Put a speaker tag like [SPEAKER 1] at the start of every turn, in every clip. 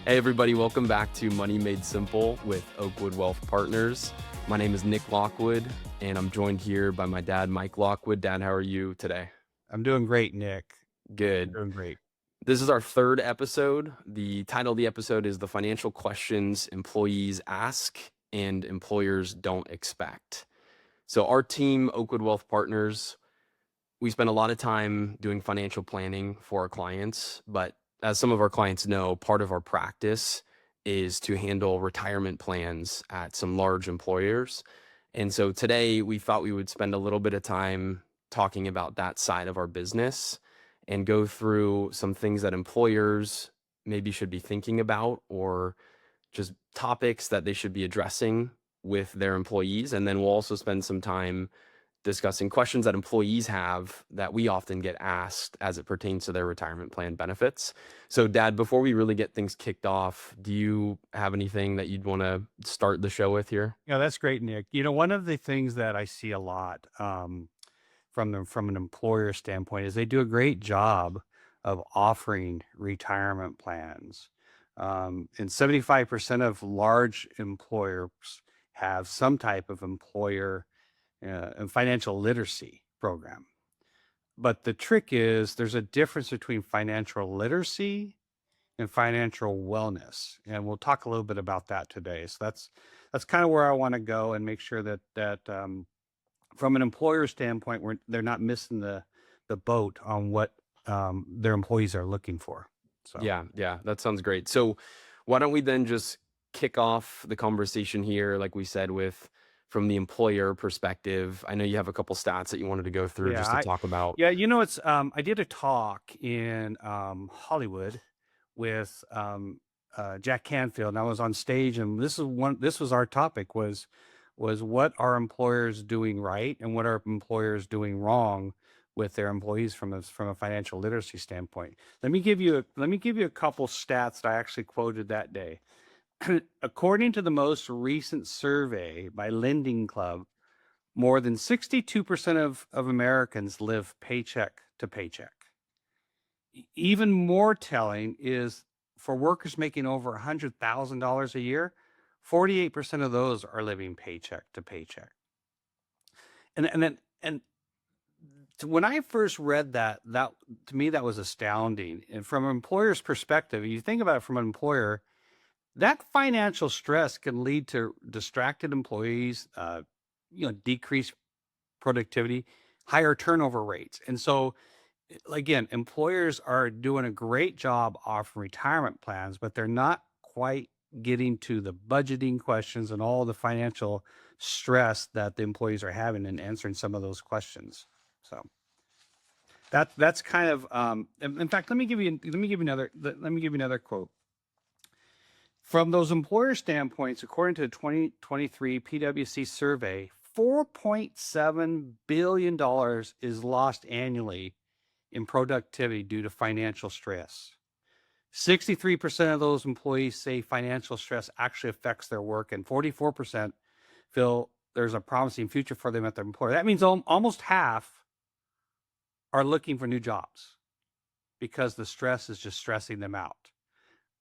[SPEAKER 1] Hey everybody, welcome back to Money Made Simple with Oakwood Wealth Partners. My name is Nick Lockwood, and I'm joined here by my dad, Mike Lockwood. Dad, how are you today?
[SPEAKER 2] I'm doing great, Nick. I'm
[SPEAKER 1] Good.
[SPEAKER 2] doing great.
[SPEAKER 1] This is our third episode. The title of the episode is The Financial Questions Employees Ask and Employers Don't Expect. So our team, Oakwood Wealth Partners, we spend a lot of time doing financial planning for our clients, but as some of our clients know, part of our practice is to handle retirement plans at some large employers. And so today we thought we would spend a little bit of time talking about that side of our business and go through some things that employers maybe should be thinking about or just topics that they should be addressing with their employees. And then we'll also spend some time discussing questions that employees have that we often get asked as it pertains to their retirement plan benefits. So, Dad, before we really get things kicked off, do you have anything that you'd want to start the show with here?
[SPEAKER 2] Yeah, that's great, Nick. One of the things that I see a lot from an employer standpoint is they do a great job of offering retirement plans. And 75% of large employers have some type of employer and financial literacy program. But the trick is there's a difference between financial literacy and financial wellness, and we'll talk a little bit about that today. So that's kind of where I want to go and make sure that from an employer standpoint, they're not missing the boat on what their employees are looking for. So
[SPEAKER 1] Yeah, that sounds great. So, why don't we then just kick off the conversation here, like we said, with from the employer perspective? I know you have a couple stats that you wanted to go through
[SPEAKER 2] yeah,
[SPEAKER 1] just to talk about.
[SPEAKER 2] it's I did a talk in Hollywood with Jack Canfield, and I was on stage, and this was our topic was what are employers doing right and what are employers doing wrong with their employees from a financial literacy standpoint. Let me give you a couple stats that I actually quoted that day. According to the most recent survey by Lending Club, more than 62% of Americans live paycheck to paycheck. Even more telling is for workers making over $100,000 a year, 48% of those are living paycheck to paycheck. And when I first read that to me that was astounding. And from an employer's perspective, you think about it from an employer, that financial stress can lead to distracted employees, decreased productivity, higher turnover rates. And so again, employers are doing a great job offering retirement plans, but they're not quite getting to the budgeting questions and all the financial stress that the employees are having in answering some of those questions. So that's kind of in fact, let me give you another quote. From those employer standpoints, according to the 2023 PwC survey, $4.7 billion is lost annually in productivity due to financial stress. 63% of those employees say financial stress actually affects their work, and 44% feel there's a promising future for them at their employer. That means almost half are looking for new jobs because the stress is just stressing them out.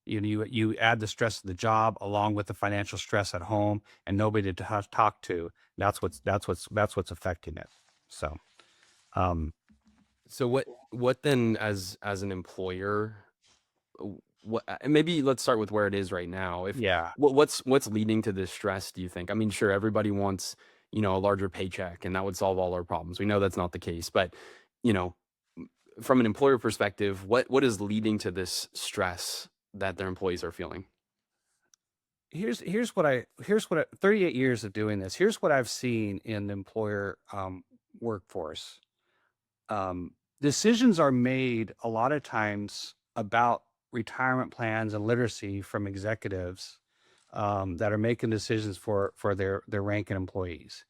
[SPEAKER 2] You add the stress of the job along with the financial stress at home and nobody to talk to. That's what's affecting it. So, um,
[SPEAKER 1] So, what then, as an employer? What and maybe let's start with where it is right now. If
[SPEAKER 2] yeah,
[SPEAKER 1] what's leading to this stress, do you think? I mean, sure, everybody wants, a larger paycheck and that would solve all our problems. We know that's not the case, but you know, from an employer perspective, what is leading to this stress that their employees are feeling?
[SPEAKER 2] here's what 38 years of doing this. Here's what I've seen in the employer workforce. Decisions are made a lot of times about retirement plans and literacy from executives that are making decisions for their ranking employees,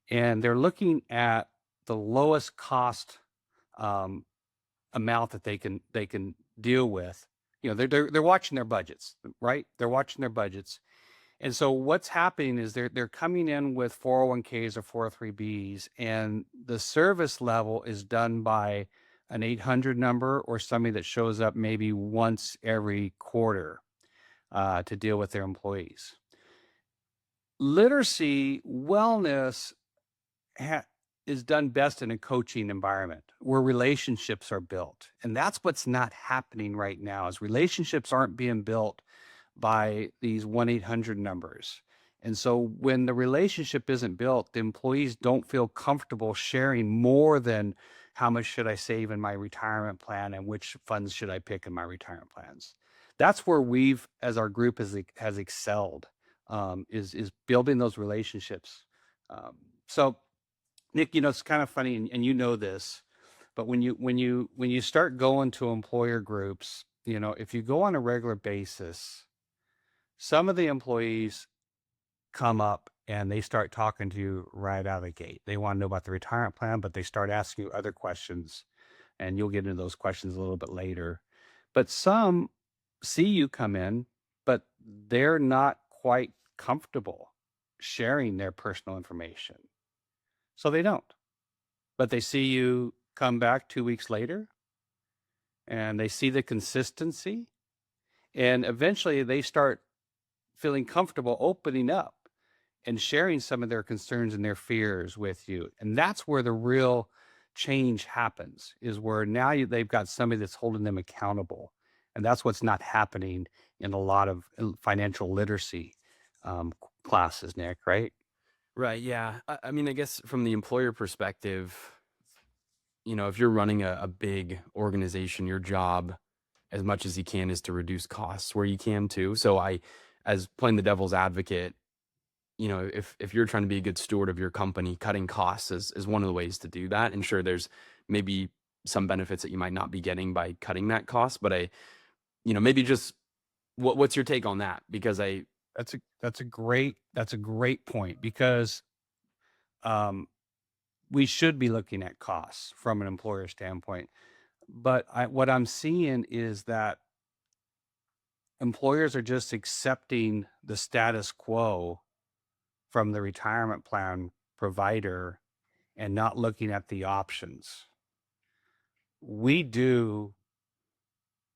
[SPEAKER 2] and they're looking at the lowest cost um, amount that they can deal with. They're watching their budgets, right? They're watching their budgets, and so what's happening is they're coming in with 401ks or 403bs, and the service level is done by an 800 number or somebody that shows up maybe once every quarter. to deal with their employees. Literacy, wellness is done best in a coaching environment where relationships are built. And that's what's not happening right now is relationships aren't being built by these 1-800 numbers. And so when the relationship isn't built, the employees don't feel comfortable sharing more than how much should I save in my retirement plan and which funds should I pick in my retirement plans. That's where we've, as our group has excelled, is building those relationships. So Nick, it's kind of funny, and you know this, but when you start going to employer groups, if you go on a regular basis, some of the employees come up and they start talking to you right out of the gate. They want to know about the retirement plan, but they start asking you other questions, and you'll get into those questions a little bit later. But some see you come in, but they're not quite comfortable sharing their personal information. So they don't. But they see you come back 2 weeks later and they see the consistency, and eventually they start feeling comfortable opening up and sharing some of their concerns and their fears with you. And that's where the real change happens, is where now they've got somebody that's holding them accountable. And that's what's not happening in a lot of financial literacy classes, Nick, right?
[SPEAKER 1] Right. Yeah. I mean, I guess from the employer perspective, if you're running a big organization, your job, as much as you can, is to reduce costs where you can too. So as playing the devil's advocate, if you're trying to be a good steward of your company, cutting costs is one of the ways to do that. And sure, there's maybe some benefits that you might not be getting by cutting that cost, but maybe just what's your take on that? Because
[SPEAKER 2] that's a great point, because we should be looking at costs from an employer standpoint. But what I'm seeing is that employers are just accepting the status quo from the retirement plan provider and not looking at the options. We do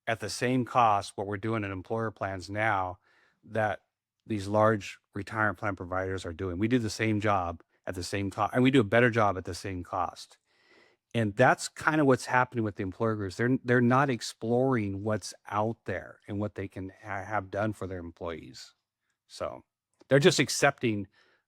[SPEAKER 2] at the same cost what we're doing in employer plans now that these large retirement plan providers are doing. We do the same job at the same cost, and we do a better job at the same cost. And that's kind of what's happening with the employer groups. They're not exploring what's out there and what they can have done for their employees. So they're just accepting,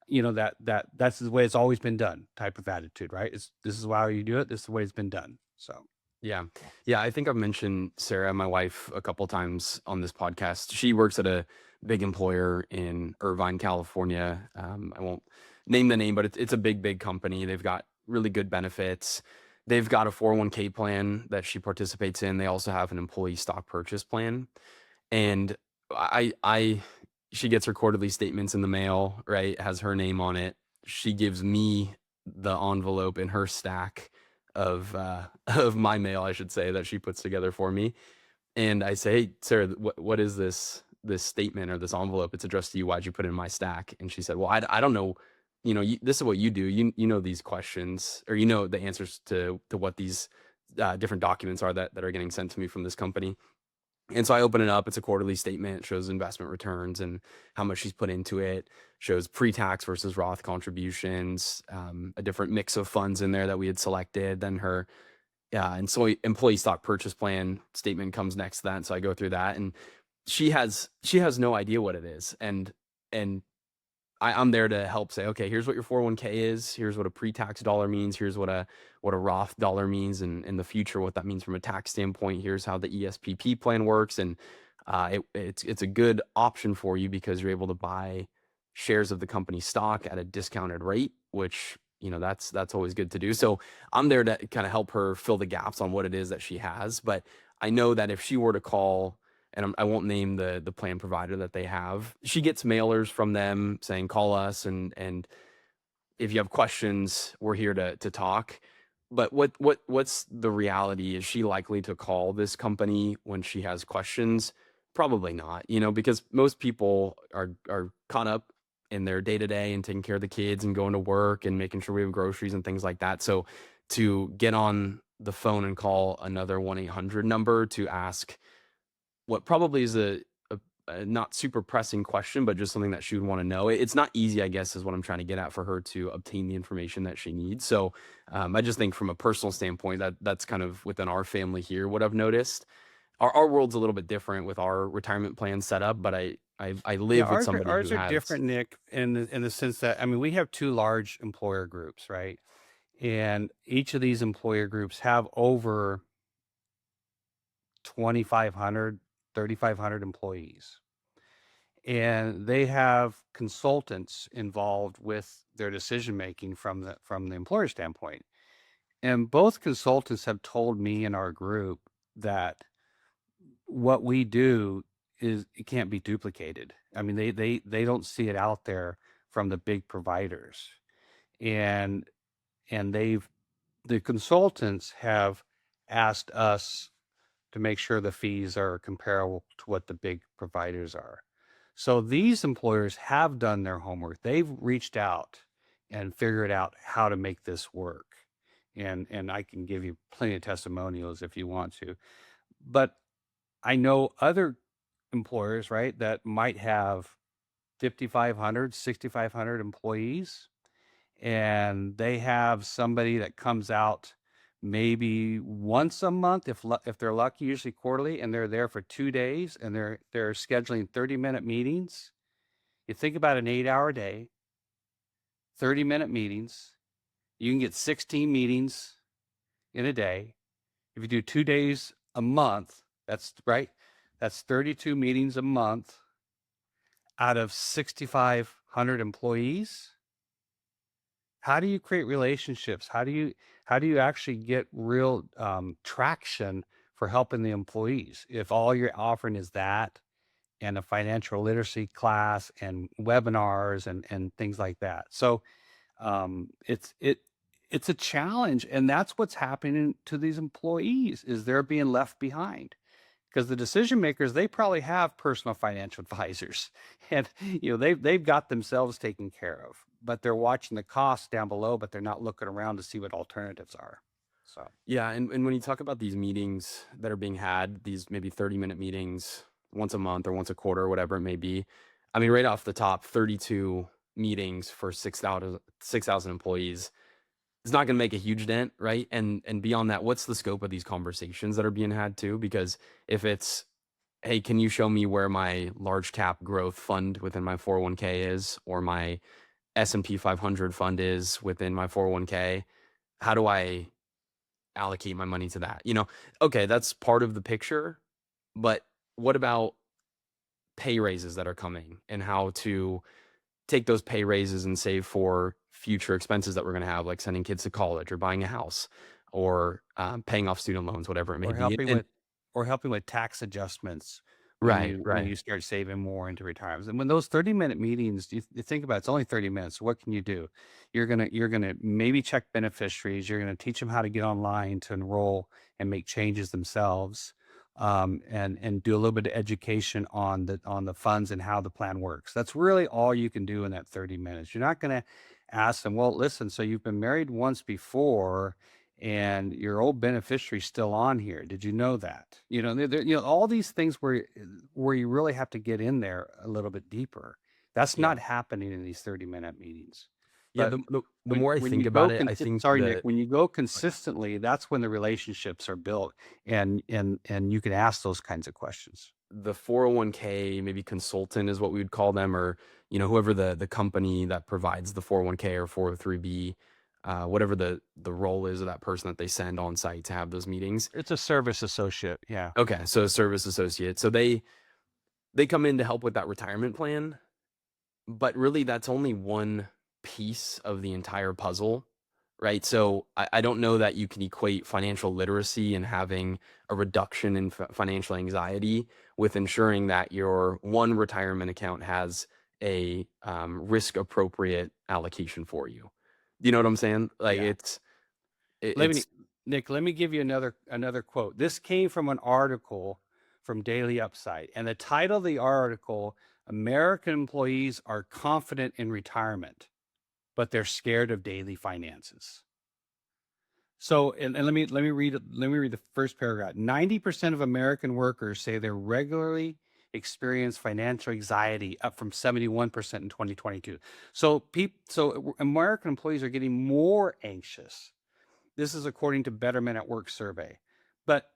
[SPEAKER 2] that's the way it's always been done type of attitude, right? This is how you do it. This is the way it's been done. So.
[SPEAKER 1] Yeah. Yeah. I think I've mentioned Sarah, my wife, a couple times on this podcast. She works at a big employer in Irvine, California. I won't name the name, but it's a big company. They've got really good benefits. They've got a 401k plan that she participates in. They also have an employee stock purchase plan. And she gets her quarterly statements in the mail, right? It has her name on it. She gives me the envelope in her stack of my mail, I should say, that she puts together for me. And I say, hey, Sarah, what is this statement or this envelope? It's addressed to you. Why'd you put it in my stack? And she said, well, I don't know. This is what you do. You know these questions, or the answers to what these different documents are that are getting sent to me from this company. And so I open it up. It's a quarterly statement. It shows investment returns and how much she's put into it. Shows pre-tax versus Roth contributions, a different mix of funds in there that we had selected. Then her and so employee stock purchase plan statement comes next to that. And so I go through that, and she has no idea what it is. And I'm there to help say, okay, here's what your 401k is. Here's what a pre-tax dollar means. Here's what a Roth dollar means, and in the future, what that means from a tax standpoint. Here's how the ESPP plan works. And it's a good option for you because you're able to buy shares of the company stock at a discounted rate, which, that's always good to do. So I'm there to kind of help her fill the gaps on what it is that she has. But I know that if she were to call, and I won't name the plan provider that they have, she gets mailers from them saying, call us. And if you have questions, we're here to talk. But what's the reality? Is she likely to call this company when she has questions? Probably not, because most people are caught up in their day-to-day and taking care of the kids and going to work and making sure we have groceries and things like that. So to get on the phone and call another 1-800 number to ask what probably is a not super pressing question, but just something that she would want to know. It's not easy, I guess, is what I'm trying to get at, for her to obtain the information that she needs. So I just think from a personal standpoint, that's kind of within our family here, what I've noticed. Our world's a little bit different with our retirement plan set up, but I
[SPEAKER 2] Yeah,
[SPEAKER 1] live with somebody who
[SPEAKER 2] ours are
[SPEAKER 1] has.
[SPEAKER 2] different, Nick, in the sense that, I mean, we have two large employer groups, right? And each of these employer groups have over 2,500, 3,500 employees. And they have consultants involved with their decision making from the employer standpoint. And both consultants have told me in our group that what we do is, it can't be duplicated. I mean, they don't see it out there from the big providers. And the consultants have asked us to make sure the fees are comparable to what the big providers are. So these employers have done their homework. They've reached out and figured out how to make this work. And I can give you plenty of testimonials if you want to. But I know other employers, right, that might have 5,500, 6,500 employees, and they have somebody that comes out maybe once a month, if they're lucky, usually quarterly, and they're there for 2 days, and they're scheduling 30-minute meetings. You think about an 8-hour day, 30-minute meetings. You can get 16 meetings in a day. If you do 2 days a month, that's right. That's 32 meetings a month out of 6,500 employees. How do you create relationships? How do you actually get real traction for helping the employees if all you're offering is that and a financial literacy class and webinars and things like that? So it's a challenge, and that's what's happening to these employees, is they're being left behind. Because the decision makers, they probably have personal financial advisors, and they've got themselves taken care of, but they're watching the costs down below, but they're not looking around to see what alternatives are. So
[SPEAKER 1] Yeah, and when you talk about these meetings that are being had, these maybe 30-minute meetings once a month or once a quarter or whatever it may be, I mean, right off the top, 32 meetings for 6,000 employees is not going to make a huge dent, right? And beyond that, what's the scope of these conversations that are being had too? Because if it's, hey, can you show me where my large cap growth fund within my 401k is, or my S&P 500 fund is within my 401k? How do I allocate my money to that? Okay, that's part of the picture, but what about pay raises that are coming, and how to take those pay raises and save for future expenses that we're going to have, like sending kids to college or buying a house or paying off student loans, whatever it may
[SPEAKER 2] or
[SPEAKER 1] be.
[SPEAKER 2] helping
[SPEAKER 1] And
[SPEAKER 2] with or helping with tax adjustments when
[SPEAKER 1] right,
[SPEAKER 2] you
[SPEAKER 1] right.
[SPEAKER 2] start saving more into retirement. And when those 30-minute meetings, you think about it, it's only 30 minutes. So what can you do? You're gonna maybe check beneficiaries. You're gonna teach them how to get online to enroll and make changes themselves, and do a little bit of education on the funds and how the plan works. That's really all you can do in that 30 minutes. You're not gonna ask them, well, listen, so you've been married once before and your old beneficiary's still on here. Did you know that? All these things where you really have to get in there a little bit deeper. That's
[SPEAKER 1] Yeah.
[SPEAKER 2] not happening in these 30-minute meetings.
[SPEAKER 1] Yeah,
[SPEAKER 2] But
[SPEAKER 1] the
[SPEAKER 2] when
[SPEAKER 1] more I
[SPEAKER 2] when
[SPEAKER 1] think
[SPEAKER 2] you
[SPEAKER 1] about
[SPEAKER 2] go
[SPEAKER 1] it, I think
[SPEAKER 2] sorry, Nick,
[SPEAKER 1] that
[SPEAKER 2] when you go consistently, that's when the relationships are built, and you can ask those kinds of questions.
[SPEAKER 1] the 401k maybe consultant is what we would call them, or whoever the company that provides the 401k or 403b, whatever the role is of that person that they send on site to have those meetings.
[SPEAKER 2] It's a service associate. Yeah.
[SPEAKER 1] Okay, so a service associate. So they come in to help with that retirement plan, but really that's only one piece of the entire puzzle, right? So I don't know that you can equate financial literacy and having a reduction in financial anxiety with ensuring that your one retirement account has a risk appropriate allocation for you. You know what I'm saying? Like
[SPEAKER 2] Yeah. Let me,
[SPEAKER 1] it's
[SPEAKER 2] Nick, let me give you another quote. This came from an article from Daily Upside, and the title of the article: American employees are confident in retirement, but they're scared of daily finances. So, and let me read the first paragraph. 90% of American workers say they regularly experience financial anxiety, up from 71% in 2022. So American employees are getting more anxious. This is according to Betterment at Work survey. But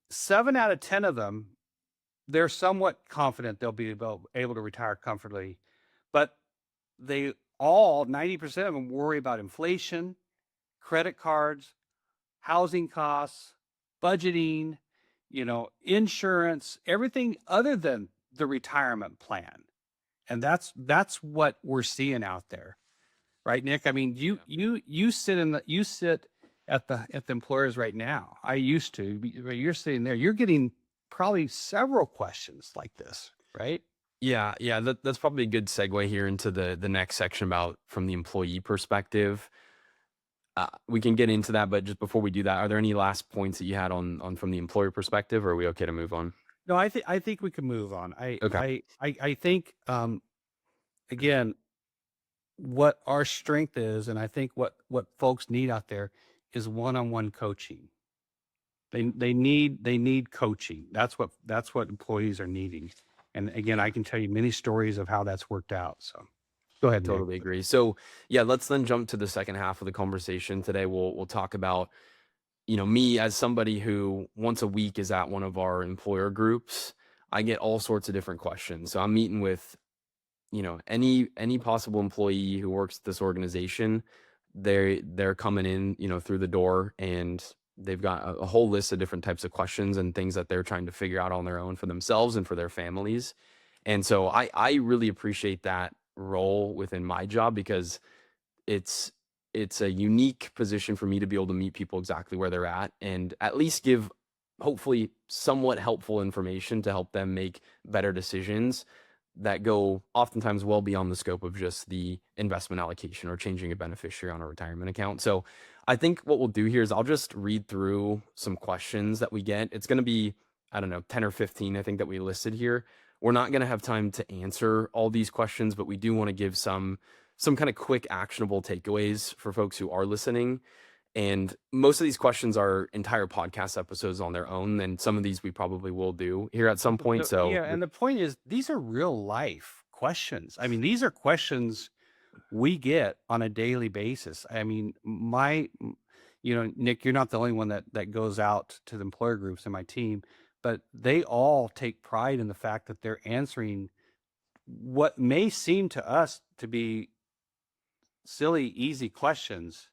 [SPEAKER 2] 7 out of 10 of them, they're somewhat confident they'll be able to retire comfortably, but they all, 90% of them, worry about inflation, credit cards, housing costs, budgeting, insurance, everything other than the retirement plan. And that's what we're seeing out there. Right, Nick? I mean, you sit at the employers right now. I used to, but you're sitting there, you're getting probably several questions like this, right?
[SPEAKER 1] Yeah, that's probably a good segue here into the next section about from the employee perspective. We can get into that, but just before we do that, are there any last points that you had on from the employer perspective, or are we okay to move on?
[SPEAKER 2] No, I think we can move on.
[SPEAKER 1] Okay.
[SPEAKER 2] I think again, what our strength is, and I think what folks need out there is one-on-one coaching. They need coaching. That's what employees are needing. And again, I can tell you many stories of how that's worked out. So go ahead, Nick.
[SPEAKER 1] Totally agree. So yeah, let's then jump to the second half of the conversation today. We'll talk about, me as somebody who once a week is at one of our employer groups. I get all sorts of different questions. So I'm meeting with, any possible employee who works at this organization. They're coming in, through the door, and they've got a whole list of different types of questions and things that they're trying to figure out on their own for themselves and for their families. And so I really appreciate that role within my job, because it's a unique position for me to be able to meet people exactly where they're at and at least give hopefully somewhat helpful information to help them make better decisions that go oftentimes well beyond the scope of just the investment allocation or changing a beneficiary on a retirement account. So I think what we'll do here is I'll just read through some questions that we get. It's going to be, I don't know, 10 or 15, I think, that we listed here. We're not going to have time to answer all these questions, but we do want to give some kind of quick actionable takeaways for folks who are listening. And most of these questions are entire podcast episodes on their own, and some of these we probably will do here at some point. So
[SPEAKER 2] yeah, and the point is, these are real life questions. I mean, these are questions we get on a daily basis. I mean, Nick, you're not the only one that goes out to the employer groups in my team, but they all take pride in the fact that they're answering what may seem to us to be silly, easy questions,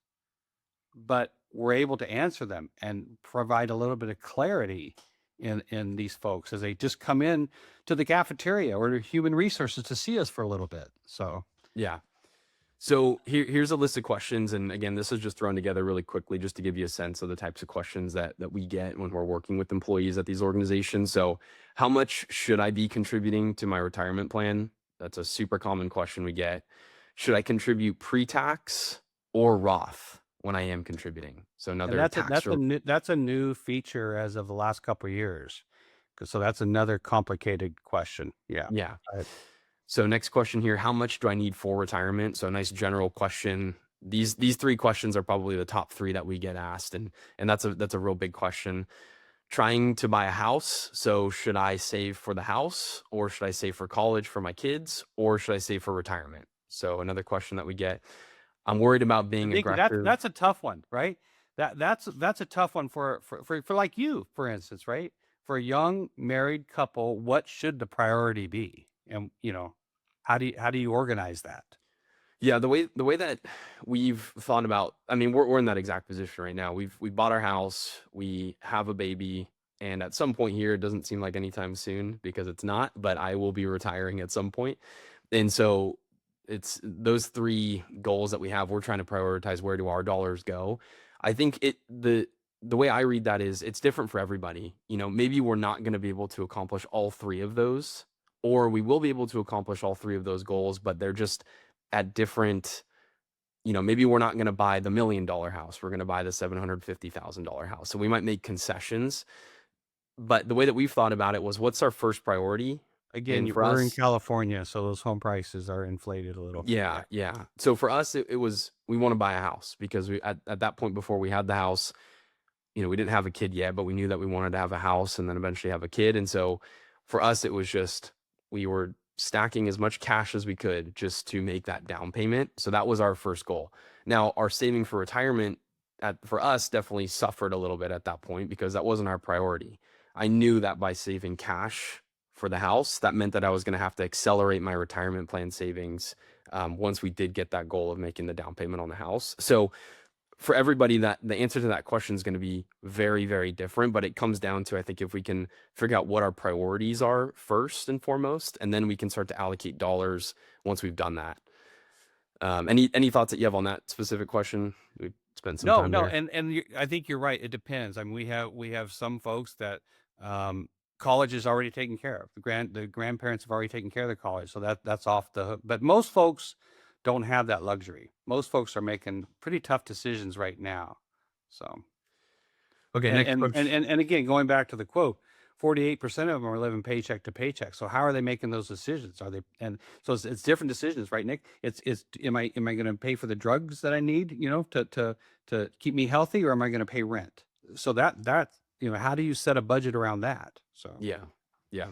[SPEAKER 2] but we're able to answer them and provide a little bit of clarity in these folks as they just come in to the cafeteria or to human resources to see us for a little bit. So
[SPEAKER 1] yeah. So here's a list of questions. And again, this is just thrown together really quickly just to give you a sense of the types of questions that we get when we're working with employees at these organizations. So how much should I be contributing to my retirement plan? That's a super common question we get. Should I contribute pre-tax or Roth when I am contributing? So another
[SPEAKER 2] that's a new feature as of the last couple of years. So that's another complicated question. Yeah.
[SPEAKER 1] Yeah. So next question here, how much do I need for retirement? So a nice general question. These three questions are probably the top three that we get asked. And that's a real big question. Trying to buy a house. So should I save for the house, or should I save for college for my kids, or should I save for retirement? So another question that we get. I'm worried about being aggressive.
[SPEAKER 2] That's a tough one, right? That's a tough one for like you, for instance, right? For a young married couple, what should the priority be? And how do you organize that?
[SPEAKER 1] Yeah, the way that we've thought about, I mean, we're in that exact position right now. We bought our house, we have a baby, and at some point here, it doesn't seem like anytime soon because it's not, but I will be retiring at some point. And so it's those three goals that we have. We're trying to prioritize, where do our dollars go? I think the way I read that is it's different for everybody. Maybe we're not going to be able to accomplish all three of those, or we will be able to accomplish all three of those goals, but they're just at different, maybe we're not going to buy the $1 million house. We're going to buy the $750,000 house. So we might make concessions, but the way that we've thought about it was, what's our first priority?
[SPEAKER 2] Again, we're in California, so those home prices are inflated a little.
[SPEAKER 1] Yeah. So for us, it was, we want to buy a house because we, at that point before we had the house, we didn't have a kid yet, but we knew that we wanted to have a house and then eventually have a kid. And so for us, it was just, we were stacking as much cash as we could just to make that down payment. So that was our first goal. Now, our saving for retirement for us definitely suffered a little bit at that point because that wasn't our priority. I knew that by saving cash for the house, that meant that I was going to have to accelerate my retirement plan savings once we did get that goal of making the down payment on the house. So for everybody, that the answer to that question is going to be very, very different, but it comes down to, I think, if we can figure out what our priorities are first and foremost, and then we can start to allocate dollars once we've done that. Any thoughts that you have on that specific question? We spent some time
[SPEAKER 2] No,
[SPEAKER 1] there.
[SPEAKER 2] and I think you're right. It depends. I mean, we have some folks that college is already taken care of. The grandparents have already taken care of the college, so that's off the hook. But most folks don't have that luxury. Most folks are making pretty tough decisions right now. So,
[SPEAKER 1] Okay, next question.
[SPEAKER 2] and again, going back to the quote, 48% of them are living paycheck to paycheck. So how are they making those decisions? Are they, and so it's different decisions, right, Nick? It's am I going to pay for the drugs that I need, to keep me healthy, or am I going to pay rent? So that how do you set a budget around that? So
[SPEAKER 1] Yeah.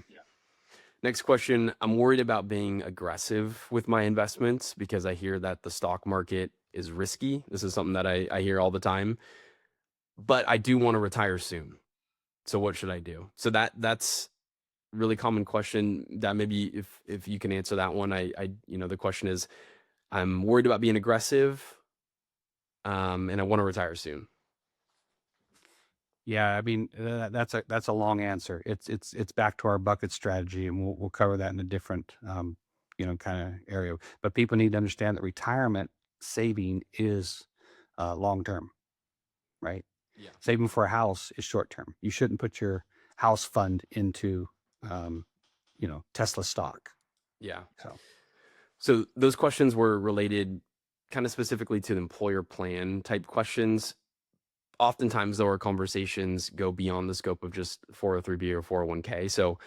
[SPEAKER 1] Next question. I'm worried about being aggressive with my investments because I hear that the stock market is risky. This is something that I hear all the time, but I do want to retire soon. So what should I do? So that's really common question that maybe if you can answer that one. The question is, I'm worried about being aggressive, and I want to retire soon.
[SPEAKER 2] yeah, I mean that's a long answer. It's back to our bucket strategy, and we'll cover that in a different kind of area. But people need to understand that retirement saving is long term, right?
[SPEAKER 1] Yeah.
[SPEAKER 2] Saving for a house is short term. You shouldn't put your house fund into Tesla stock.
[SPEAKER 1] Yeah.
[SPEAKER 2] So
[SPEAKER 1] So those questions were related kind of specifically to the employer plan type questions. Oftentimes, though, our conversations go beyond the scope of just 403b or 401k. So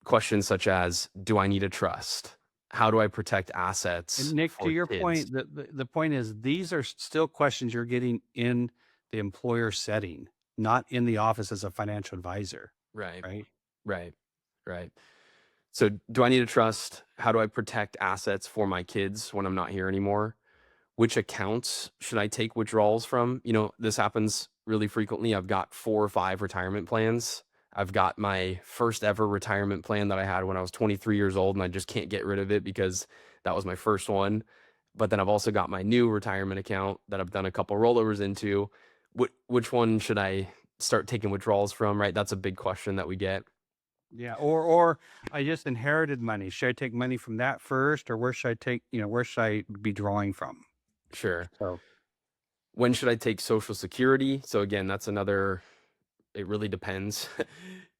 [SPEAKER 1] questions such as, do I need a trust? How do I protect
[SPEAKER 2] And
[SPEAKER 1] assets
[SPEAKER 2] Nick, to
[SPEAKER 1] for
[SPEAKER 2] your
[SPEAKER 1] kids?
[SPEAKER 2] point, the point is these are still questions you're getting in the employer setting, not in the office as a financial advisor,
[SPEAKER 1] Right,
[SPEAKER 2] right?
[SPEAKER 1] right, right. So do I need a trust? How do I protect assets for my kids when I'm not here anymore? Which accounts should I take withdrawals from? This happens really frequently. I've got 4 or 5 retirement plans. I've got my first ever retirement plan that I had when I was 23 years old, and I just can't get rid of it because that was my first one. But then I've also got my new retirement account that I've done a couple rollovers into. Which one should I start taking withdrawals from, right? That's a big question that we get.
[SPEAKER 2] Yeah, or I just inherited money. Should I take money from that first, or where should I be drawing from?
[SPEAKER 1] Sure.
[SPEAKER 2] So
[SPEAKER 1] When should I take Social Security? So again, that's another, it really depends.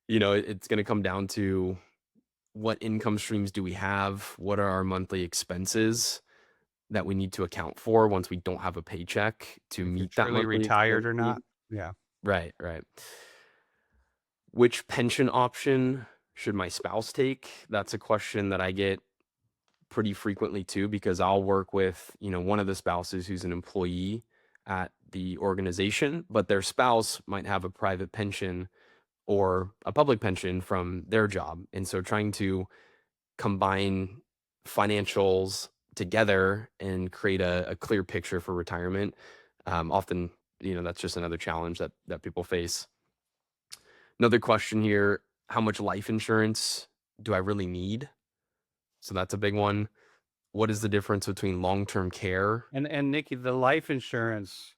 [SPEAKER 1] It's going to come down to what income streams do we have? What are our monthly expenses that we need to account for once we don't have a paycheck to
[SPEAKER 2] if you're
[SPEAKER 1] meet that
[SPEAKER 2] truly
[SPEAKER 1] monthly expense
[SPEAKER 2] retired or
[SPEAKER 1] need?
[SPEAKER 2] not, yeah.
[SPEAKER 1] Right, right. Which pension option should my spouse take? That's a question that I get pretty frequently too, because I'll work with, one of the spouses who's an employee at the organization, but their spouse might have a private pension or a public pension from their job. And so trying to combine financials together and create a clear picture for retirement, often, that's just another challenge that people face. Another question here, how much life insurance do I really need? So that's a big one. What is the difference between long-term care?
[SPEAKER 2] And Nikki, the life insurance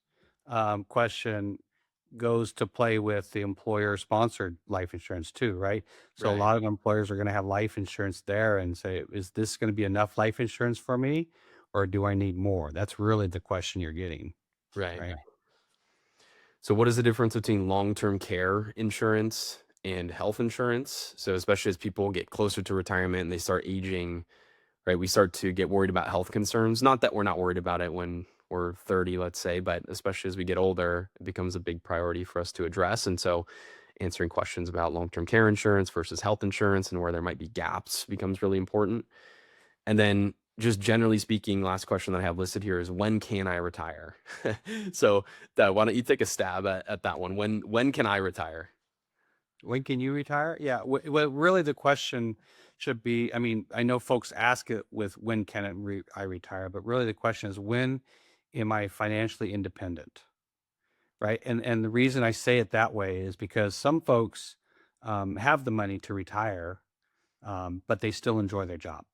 [SPEAKER 2] question goes to play with the employer sponsored life insurance too, right? So a
[SPEAKER 1] Right,
[SPEAKER 2] lot of employers are going to have life insurance there and say, is this going to be enough life insurance for me, or do I need more? That's really the question you're getting,
[SPEAKER 1] right.
[SPEAKER 2] right?
[SPEAKER 1] So what is the difference between long-term care insurance and health insurance? So especially as people get closer to retirement and they start aging, right? We start to get worried about health concerns. Not that we're not worried about it when we're 30, let's say, but especially as we get older, it becomes a big priority for us to address. And so answering questions about long-term care insurance versus health insurance and where there might be gaps becomes really important. And then just generally speaking, last question that I have listed here is, when can I retire? So why don't you take a stab at that one? When can I retire?
[SPEAKER 2] When can you retire? Yeah. Well, really, the question should be, I mean, I know folks ask it with when can I retire, but really the question is, when am I financially independent? Right. And the reason I say it that way is because some folks have the money to retire, but they still enjoy their job.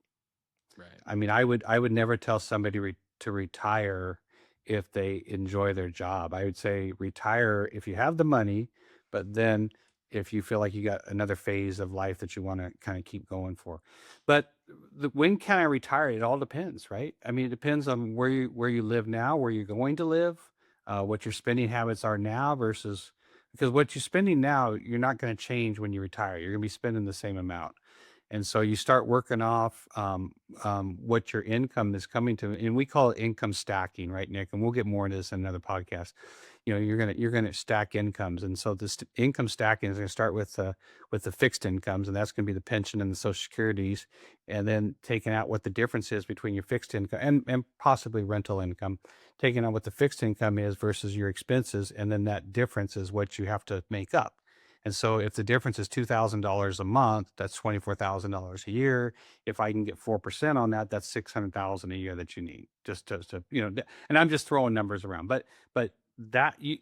[SPEAKER 1] Right.
[SPEAKER 2] I mean, I would never tell somebody to retire if they enjoy their job. I would say retire if you have the money, but then if you feel like you got another phase of life that you want to kind of keep going for. But when can I retire? It all depends, right? I mean, it depends on where you live now, where you're going to live, what your spending habits are now versus, because what you're spending now, you're not going to change when you retire. You're going to be spending the same amount. And so you start working off what your income is coming to, and we call it income stacking, right, Nick? And we'll get more into this in another podcast. You're gonna stack incomes, and so this income stacking is going to start with the fixed incomes, and that's going to be the pension and the Social Securities, and then taking out what the difference is between your fixed income and possibly rental income, taking out what the fixed income is versus your expenses, and then that difference is what you have to make up. And so if the difference is $2,000 a month, that's $24,000 a year. If I can get 4% on that, that's 600,000 a year that you need just to and I'm just throwing numbers around, but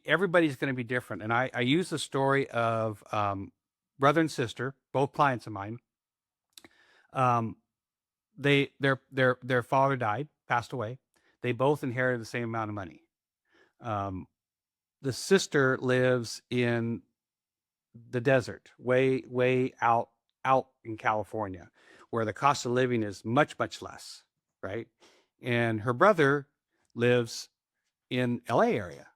[SPEAKER 2] everybody's going to be different. And I use the story of brother and sister, both clients of mine. Their father died, passed away. They both inherited the same amount of money. The sister lives in the desert, way out in California, where the cost of living is much less, right? And her brother lives in LA area,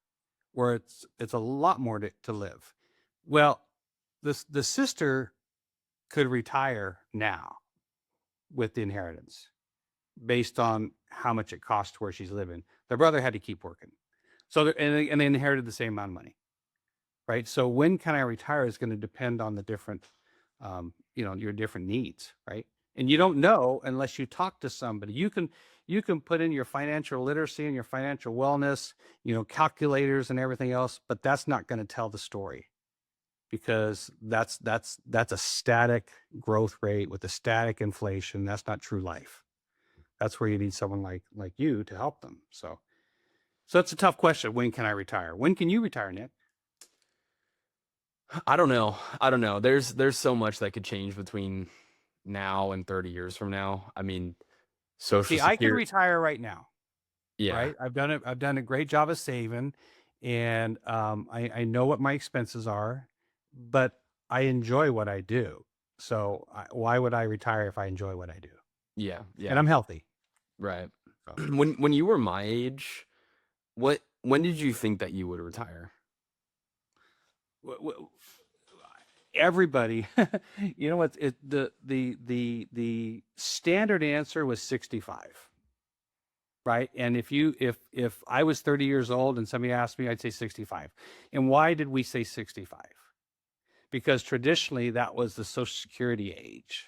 [SPEAKER 2] where it's a lot more to live. Well, the sister could retire now with the inheritance based on how much it costs where she's living. The brother had to keep working, so and they inherited the same amount of money. Right. So when can I retire is going to depend on the different, your different needs. Right. And you don't know unless you talk to somebody. You can put in your financial literacy and your financial wellness, calculators and everything else, but that's not going to tell the story, because that's a static growth rate with a static inflation. That's not true life. That's where you need someone like you to help them. So it's a tough question. When can I retire? When can you retire, Nick?
[SPEAKER 1] I don't know. There's so much that could change between now and 30 years from now. I mean, Social
[SPEAKER 2] See, I can
[SPEAKER 1] Security.
[SPEAKER 2] retire right now,
[SPEAKER 1] Yeah.
[SPEAKER 2] right? I've done a great job of saving, and I know what my expenses are, but I enjoy what I do. So why would I retire if I enjoy what I do?
[SPEAKER 1] Yeah.
[SPEAKER 2] And
[SPEAKER 1] Yeah.
[SPEAKER 2] I'm healthy.
[SPEAKER 1] Right.
[SPEAKER 2] So.
[SPEAKER 1] When you were my age, when did you think that you would retire?
[SPEAKER 2] Everybody, you know what? The standard answer was 65. Right. And if I was 30 years old and somebody asked me, I'd say 65. And why did we say 65? Because traditionally that was the Social Security age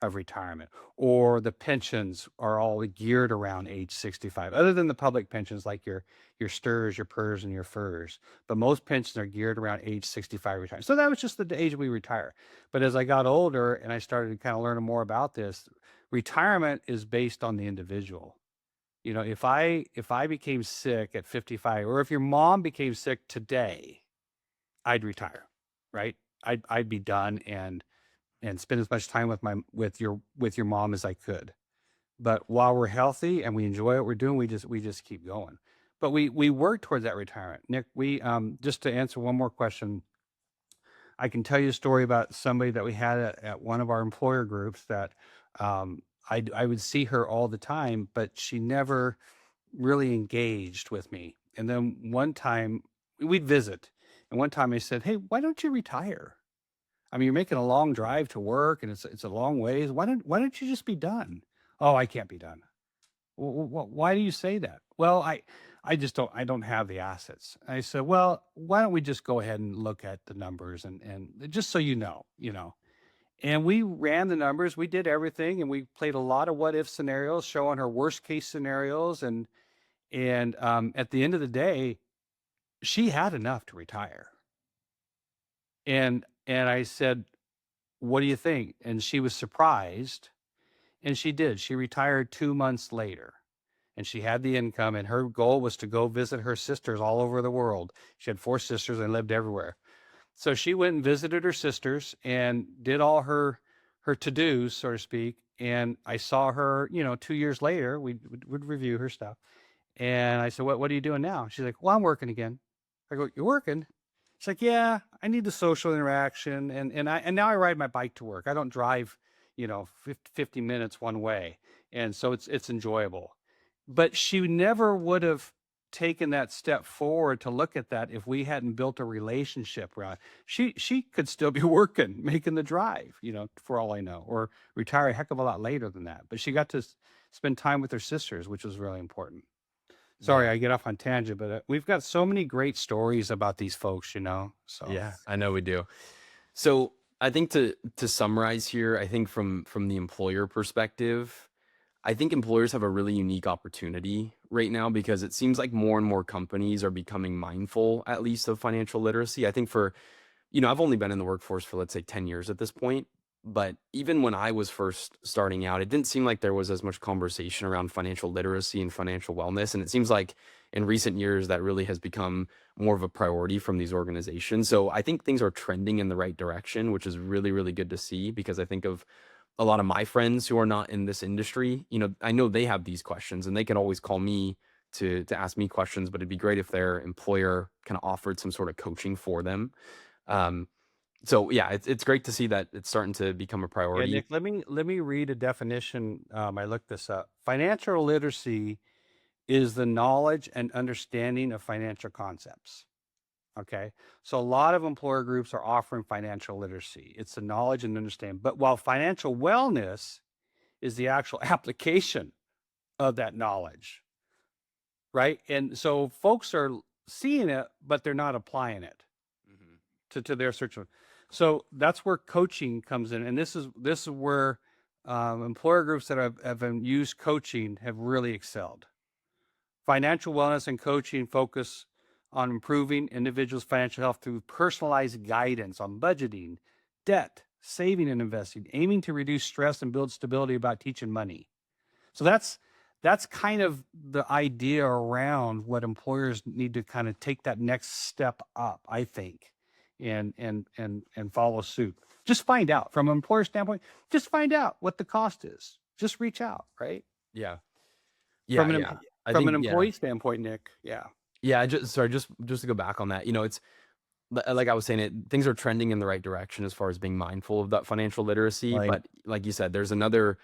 [SPEAKER 2] of retirement, or the pensions are all geared around age 65, other than the public pensions like your STRS, your PERS, and your FERS. But most pensions are geared around age 65 retirement. So that was just the age we retire. But as I got older and I started kind of learning more about this, retirement is based on the individual. If I became sick at 55, or if your mom became sick today, I'd retire, right? I'd be done and spend as much time with your mom as I could. But while we're healthy and we enjoy what we're doing, we just keep going. But we work towards that retirement. Nick, we just to answer one more question, I can tell you a story about somebody that we had at one of our employer groups that I would see her all the time, but she never really engaged with me. And then one time we'd visit, and one time I said, "Hey, why don't you retire? I mean, you're making a long drive to work, and it's a long ways. Why don't you just be done?" "Oh, I can't be done." Why do you say that?" "Well, I just don't have the assets." I said, "Well, why don't we just go ahead and look at the numbers and just so you know." And we ran the numbers, we did everything, and we played a lot of what if scenarios, showing her worst case scenarios. And at the end of the day, she had enough to retire. And I said, what do you think? And she was surprised. And she did. She retired 2 months later. And she had the income, and her goal was to go visit her sisters all over the world. She had 4 sisters and lived everywhere. So she went and visited her sisters and did all her to-dos, so to speak. And I saw her, 2 years later. We would review her stuff. And I said, what are you doing now? She's like, well, I'm working again. I go, you're working? She's like, yeah, I need the social interaction. And now I ride my bike to work. I don't drive, 50 minutes one way. And so it's enjoyable. But she never would have taken that step forward to look at that if we hadn't built a relationship around it. She could still be working, making the drive, for all I know, or retire a heck of a lot later than that. But she got to spend time with her sisters, which was really important. Sorry,
[SPEAKER 1] Yeah.
[SPEAKER 2] I get off on tangent, but we've got so many great stories about these folks, So
[SPEAKER 1] Yeah, I know we do. So I think to summarize here, I think from the employer perspective, I think employers have a really unique opportunity right now because it seems like more and more companies are becoming mindful, at least, of financial literacy. I think I've only been in the workforce for, let's say, 10 years at this point. But even when I was first starting out, it didn't seem like there was as much conversation around financial literacy and financial wellness. And it seems like in recent years, that really has become more of a priority from these organizations. So I think things are trending in the right direction, which is really, really good to see because I think of a lot of my friends who are not in this industry. I know they have these questions and they can always call me to ask me questions, but it'd be great if their employer kind of offered some sort of coaching for them. Um, so yeah, it's great to see that it's starting to become a
[SPEAKER 2] yeah,
[SPEAKER 1] priority.
[SPEAKER 2] Nick, let me read a definition. I looked this up. Financial literacy is the knowledge and understanding of financial concepts. Okay. So a lot of employer groups are offering financial literacy. It's the knowledge and understanding. But while financial wellness is the actual application of that knowledge, right? And so folks are seeing it, but they're not applying it
[SPEAKER 1] Mhm.
[SPEAKER 2] to their search. So that's where coaching comes in. And this is where employer groups that have used coaching have really excelled. Financial wellness and coaching focus on improving individuals' financial health through personalized guidance on budgeting, debt, saving and investing, aiming to reduce stress and build stability about teaching money. So that's kind of the idea around what employers need to kind of take that next step up, I think, and follow suit. Just find out from an employer standpoint, just find out what the cost is. Just reach out, right?
[SPEAKER 1] Yeah. Yeah,
[SPEAKER 2] From
[SPEAKER 1] yeah. I
[SPEAKER 2] from an
[SPEAKER 1] think yeah.
[SPEAKER 2] employee standpoint, Nick. Yeah.
[SPEAKER 1] Yeah, just to go back on that, it's like I was saying, things are trending in the right direction as far as being mindful of that financial literacy.
[SPEAKER 2] Right.
[SPEAKER 1] But like you said, there's another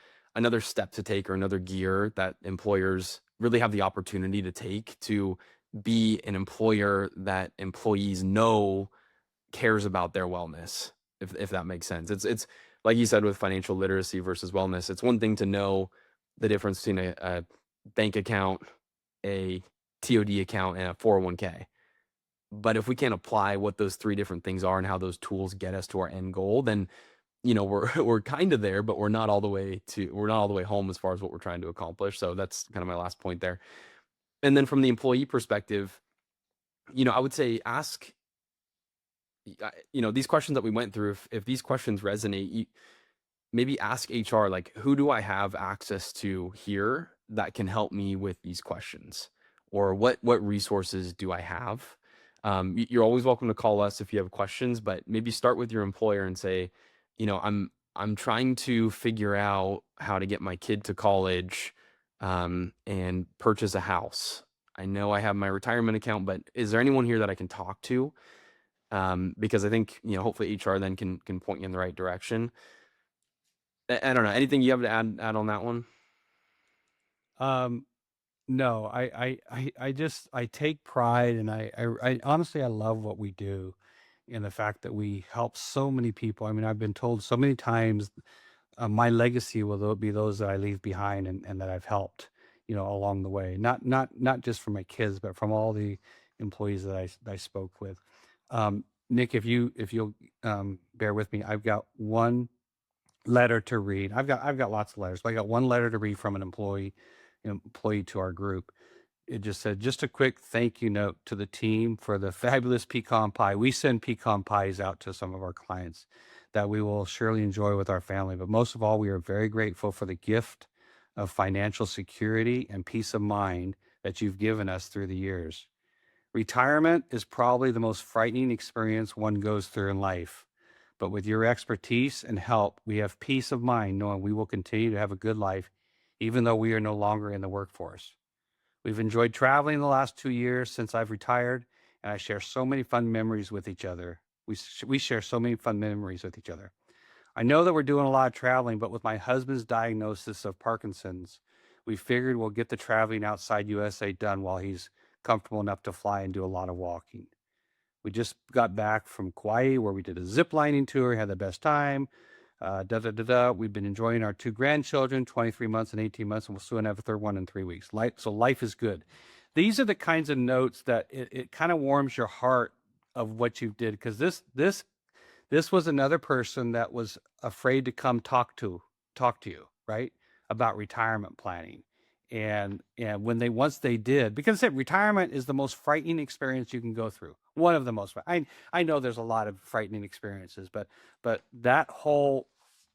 [SPEAKER 1] step to take or another gear that employers really have the opportunity to take to be an employer that employees know cares about their wellness, if that makes sense. It's like you said with financial literacy versus wellness. It's one thing to know the difference between a bank account, a TOD account, and a 401k. But if we can't apply what those three different things are and how those tools get us to our end goal, then we're we're kind of there, but we're not all the way home as far as what we're trying to accomplish. So that's kind of my last point there. And then from the employee perspective, I would say ask these questions that we went through. If these questions resonate, maybe ask HR, like, who do I have access to here that can help me with these questions, or what resources do I have? You're always welcome to call us if you have questions, but maybe start with your employer and say, I'm trying to figure out how to get my kid to college, and purchase a house. I know I have my retirement account, but is there anyone here that I can talk to? Because I think, hopefully HR then can point you in the right direction. I don't know. Anything you have to add on that one?
[SPEAKER 2] Um, no, I just I take pride, and I honestly I love what we do, and the fact that we help so many people. I mean, I've been told so many times, my legacy will be those that I leave behind, and that I've helped, along the way. Not just from my kids, but from all the employees that I spoke with. Nick, if you'll bear with me, I've got one letter to read. I've got lots of letters, but I got one letter to read from an employee to our group. It just said, just a quick thank you note to the team for the fabulous pecan pie. We send pecan pies out to some of our clients that we will surely enjoy with our family. But most of all, we are very grateful for the gift of financial security and peace of mind that you've given us through the years. Retirement is probably the most frightening experience one goes through in life. But with your expertise and help, we have peace of mind knowing we will continue to have a good life, even though we are no longer in the workforce. We've enjoyed traveling the last 2 years since I've retired, and I share so many fun memories with each other. We share so many fun memories with each other. I know that we're doing a lot of traveling, but with my husband's diagnosis of Parkinson's, we figured we'll get the traveling outside USA done while he's comfortable enough to fly and do a lot of walking. We just got back from Kauai where we did a zip lining tour, had the best time. We've been enjoying our 2 grandchildren, 23 months and 18 months, and we'll soon have a third one in 3 weeks. So life is good. These are the kinds of notes that it kind of warms your heart of what you did, because this was another person that was afraid to come talk to you, right, about retirement planning. And once they did, because retirement is the most frightening experience you can go through. One of the most. I know there's a lot of frightening experiences, but that whole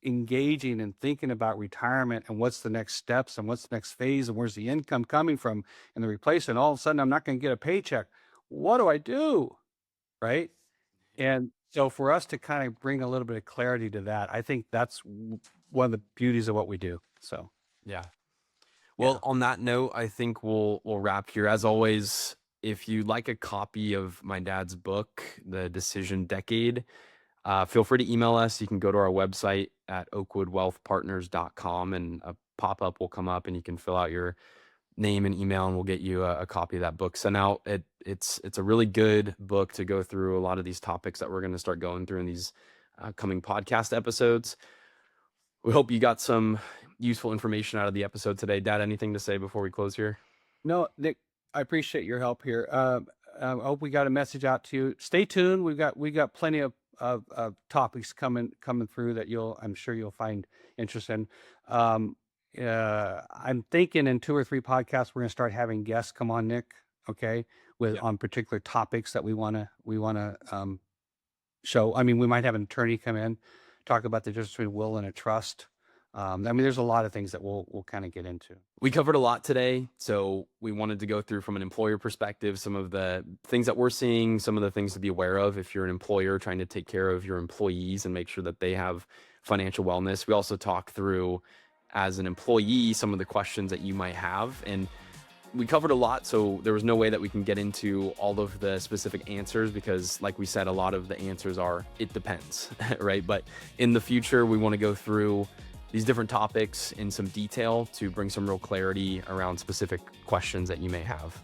[SPEAKER 2] engaging and thinking about retirement and what's the next steps and what's the next phase and where's the income coming from and the replacement. All of a sudden, I'm not going to get a paycheck. What do I do? Right. And so for us to kind of bring a little bit of clarity to that, I think that's one of the beauties of what we do. So,
[SPEAKER 1] Yeah. Well, on that note, I think we'll wrap here. As always, if you'd like a copy of my dad's book, The Decision Decade, feel free to email us. You can go to our website at oakwoodwealthpartners.com, and a pop-up will come up and you can fill out your name and email, and we'll get you a copy of that book sent out. It's a really good book to go through a lot of these topics that we're going to start going through in these coming podcast episodes. We hope you got some useful information out of the episode today. Dad, anything to say before we close here?
[SPEAKER 2] No, Nick, I appreciate your help here. I hope we got a message out to you. Stay tuned. We got plenty of topics coming through that I'm sure you'll find interesting. I'm thinking in 2 or 3 podcasts we're going to start having guests come on, Nick. Okay, on particular topics that we want to show. I mean, we might have an attorney come in, talk about the difference between will and a trust. I mean, there's a lot of things that we'll kind of get into.
[SPEAKER 1] We covered a lot today, so we wanted to go through from an employer perspective some of the things that we're seeing, some of the things to be aware of if you're an employer trying to take care of your employees and make sure that they have financial wellness. We also talked through, as an employee, some of the questions that you might have, and we covered a lot, so there was no way that we can get into all of the specific answers because, like we said, a lot of the answers are, it depends, right? But in the future, we want to go through these different topics in some detail to bring some real clarity around specific questions that you may have.